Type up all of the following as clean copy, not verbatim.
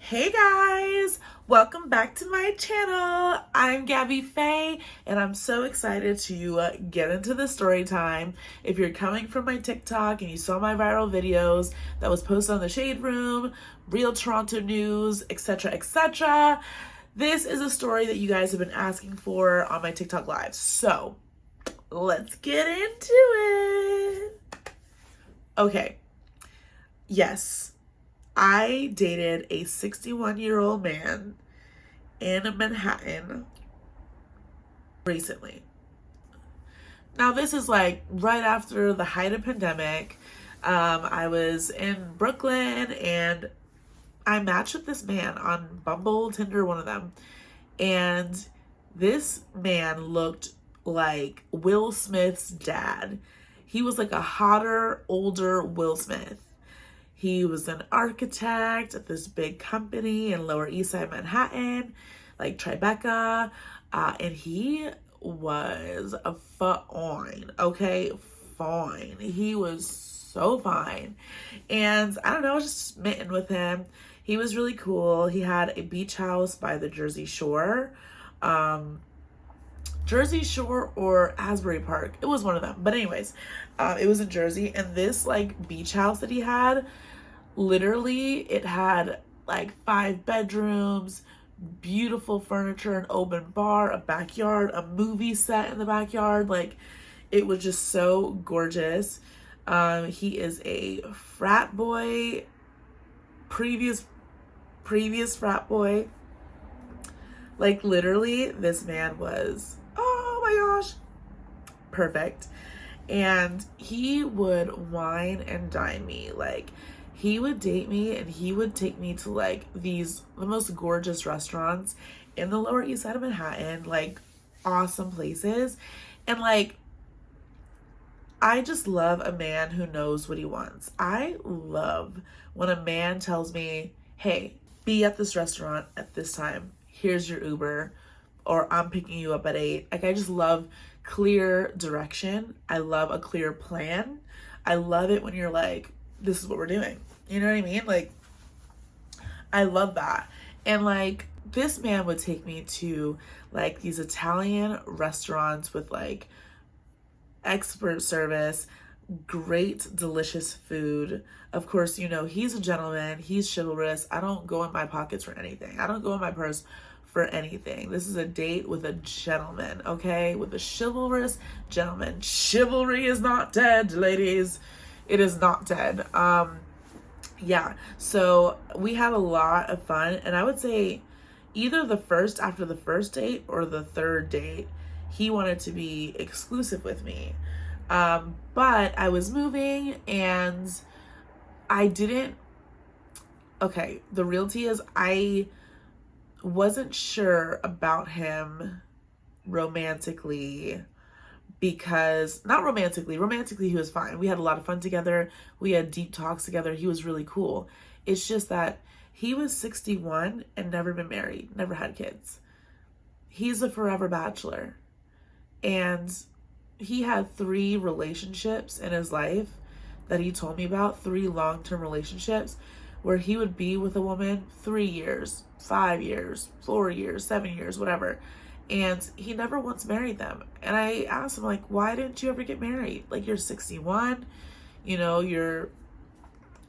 Hey guys, welcome back to my channel. I'm Gabby Faye and I'm so excited to get into the story time. If you're coming from my TikTok and you saw my viral videos that was posted on the Shade Room, Real Toronto News, etc., etc., this is a story that you guys have been asking for on my TikTok live. So let's get into it. Okay, yes. I dated a 61-year-old man in Manhattan recently. Now, this is like right after the height of pandemic. I was in Brooklyn and I matched with this man on Bumble, Tinder, one of them. And this man looked like Will Smith's dad. He was like a hotter, older Will Smith. He was an architect at this big company in Lower East Side Manhattan, like Tribeca, and he was a fine, okay? Fine. He was so fine. And I don't know, I was just smitten with him. He was really cool. He had a beach house by the Jersey Shore. Jersey Shore or Asbury Park. It was one of them. But anyways, it was in Jersey. And this like beach house that he had, literally it had like 5 bedrooms, beautiful furniture, an open bar, a backyard, a movie set in the backyard. Like it was just so gorgeous. He is a frat boy, previous frat boy. Like literally this man was, oh my gosh, perfect. And he would wine and dine me. Like he would date me and he would take me to like the most gorgeous restaurants in the Lower East Side of Manhattan, like awesome places. And like, I just love a man who knows what he wants. I love when a man tells me, hey, be at this restaurant at this time. Here's your Uber, or I'm picking you up at 8. Like, I just love clear direction. I love a clear plan. I love it when you're like, this is what we're doing. You know what I mean? Like, I love that. And like, this man would take me to like these Italian restaurants with like expert service, great, delicious food. Of course, you know, he's a gentleman, he's chivalrous. I don't go in my pockets for anything. I don't go in my purse for anything. This is a date with a gentleman, okay? With a chivalrous gentleman. Chivalry is not dead, ladies. It is not dead. Yeah, so we had a lot of fun, and I would say either after the first date or the third date, he wanted to be exclusive with me. But I was moving and I didn't, okay, the reality is I wasn't sure about him romantically, because not romantically he was fine. We had a lot of fun together. We had deep talks together. He was really cool. It's just that he was 61 and never been married, never had kids. He's a forever bachelor. And he had 3 relationships in his life that he told me about, 3 long-term relationships where he would be with a woman 3 years, 5 years, 4 years, 7 years, whatever. And he never once married them. And I asked him, like, why didn't you ever get married? Like, you're 61, you know, you're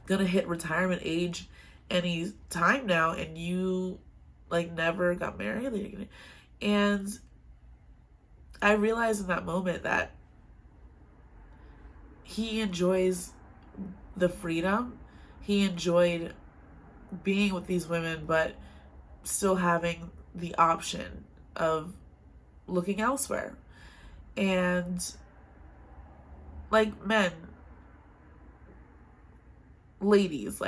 gonna hit retirement age any time now, and you like never got married. And I realized in that moment that he enjoys the freedom. He enjoyed being with these women, but still having the option of looking elsewhere. And like ladies,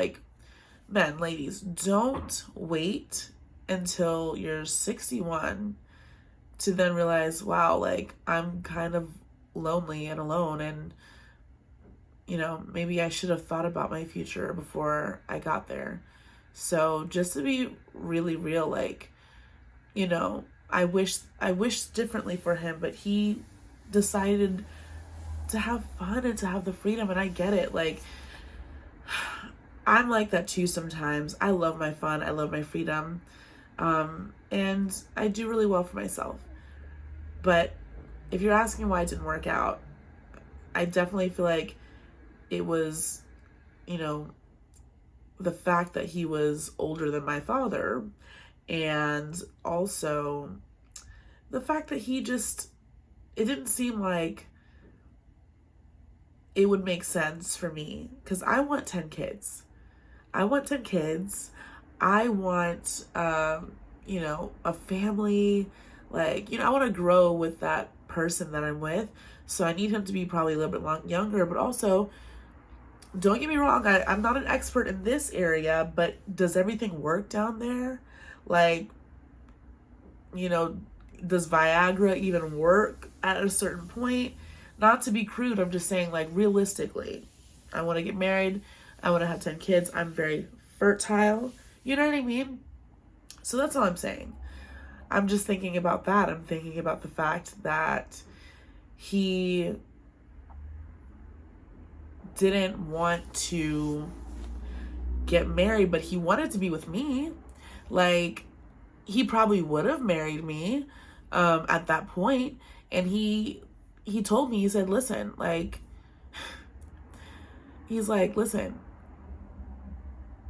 don't wait until you're 61 to then realize, wow, like I'm kind of lonely and alone, and you know, maybe I should have thought about my future before I got there. So just to be really real, like, you know, I wish differently for him, but he decided to have fun and to have the freedom, and I get it. Like, I'm like that too sometimes. I love my fun. I love my freedom. And I do really well for myself. But if you're asking why it didn't work out, I definitely feel like it was, you know, the fact that he was older than my father, and also the fact that it didn't seem like it would make sense for me, because I want 10 kids. I want 10 kids. I want, a family. Like, I want to grow with that person that I'm with. So I need him to be probably a little bit younger, but also, don't get me wrong, I'm not an expert in this area, but does everything work down there? Like, does Viagra even work at a certain point? Not to be crude, I'm just saying, like, realistically, I want to get married. I want to have 10 kids. I'm very fertile. You know what I mean? So that's all I'm saying. I'm just thinking about that. I'm thinking about the fact that he didn't want to get married, but he wanted to be with me. Like, he probably would have married me at that point. And he told me, he said, listen, like, he's like, listen,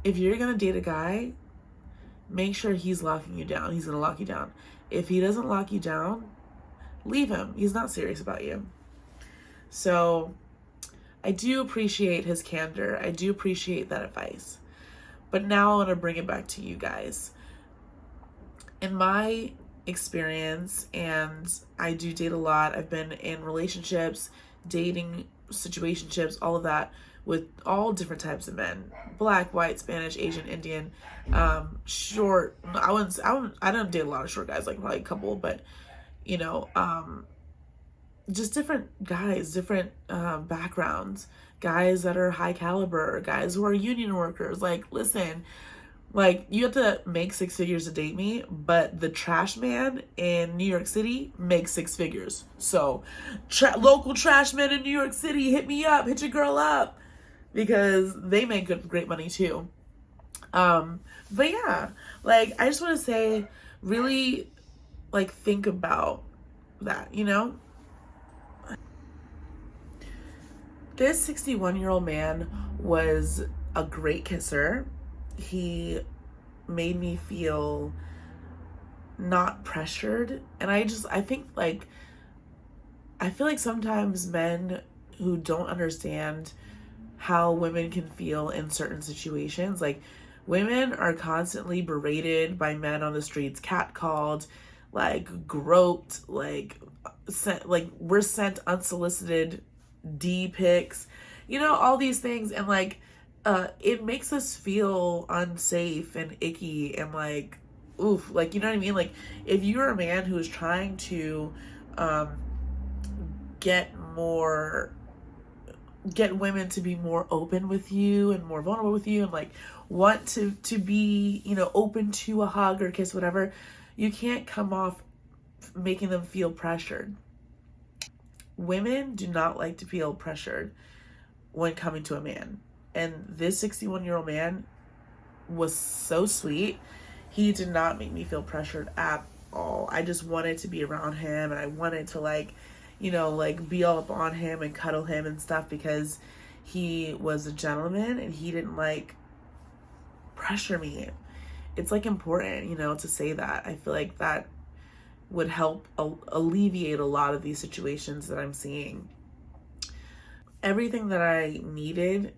if you're going to date a guy, make sure he's locking you down. He's going to lock you down. If he doesn't lock you down, leave him. He's not serious about you. So I do appreciate his candor. I do appreciate that advice. But now I want to bring it back to you guys. In my experience, and I do date a lot, I've been in relationships, dating, situationships, all of that, with all different types of men: black, white, Spanish, Asian, Indian, short. I don't date a lot of short guys, like probably a couple, but just different guys, different backgrounds, guys that are high caliber, guys who are union workers. Like, listen, like, you have to make 6 figures to date me, but the trash man in New York City makes 6 figures. So local trash man in New York City, hit me up, hit your girl up, because they make great money too. But yeah, like, I just want to say, really, like, think about that, This 61-year-old man was a great kisser. He made me feel not pressured. And I feel like sometimes men who don't understand how women can feel in certain situations, like, women are constantly berated by men on the streets, catcalled, like, groped, like, we're sent unsolicited D pics, all these things, and like, it makes us feel unsafe and icky and like, oof, like, you know what I mean? Like, if you're a man who is trying to get women to be more open with you and more vulnerable with you, and like want to be, open to a hug or kiss, whatever, you can't come off making them feel pressured. Women do not like to feel pressured when coming to a man. And this 61-year-old man was so sweet. He did not make me feel pressured at all. I just wanted to be around him, and I wanted to, like, be all up on him and cuddle him and stuff, because he was a gentleman and he didn't, like, pressure me. It's, like, important, to say that. I feel like that would help alleviate a lot of these situations that I'm seeing. Everything that I needed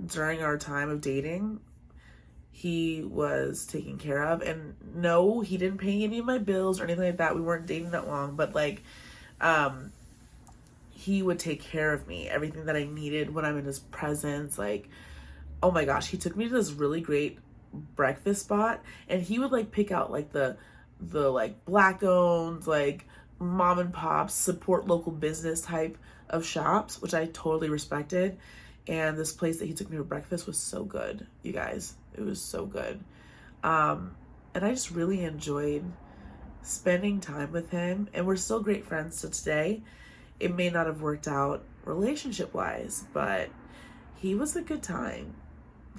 during our time of dating, he was taking care of. And no, he didn't pay any of my bills or anything like that. We weren't dating that long, but like, he would take care of me, everything that I needed when I'm in his presence. Like, oh my gosh, he took me to this really great breakfast spot, and he would like pick out like the like black owned, like mom and pops, support local business type of shops, which I totally respected. And this place that he took me for breakfast was so good, you guys. It was so good. And I just really enjoyed spending time with him, and we're still great friends to today. It may not have worked out relationship wise, but he was a good time.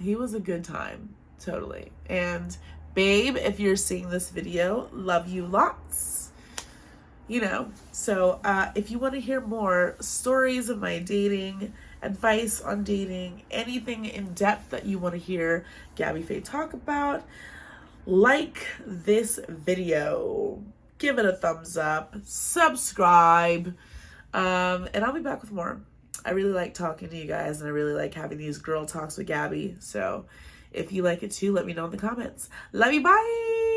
he was a good time, totally. And babe, if you're seeing this video, love you lots. You know, so if you want to hear more stories of my dating, advice on dating, anything in depth that you want to hear Gabby Faye talk about, like this video, give it a thumbs up, subscribe, and I'll be back with more. I really like talking to you guys, and I really like having these girl talks with Gabby. So if you like it too, let me know in the comments. Love you, bye!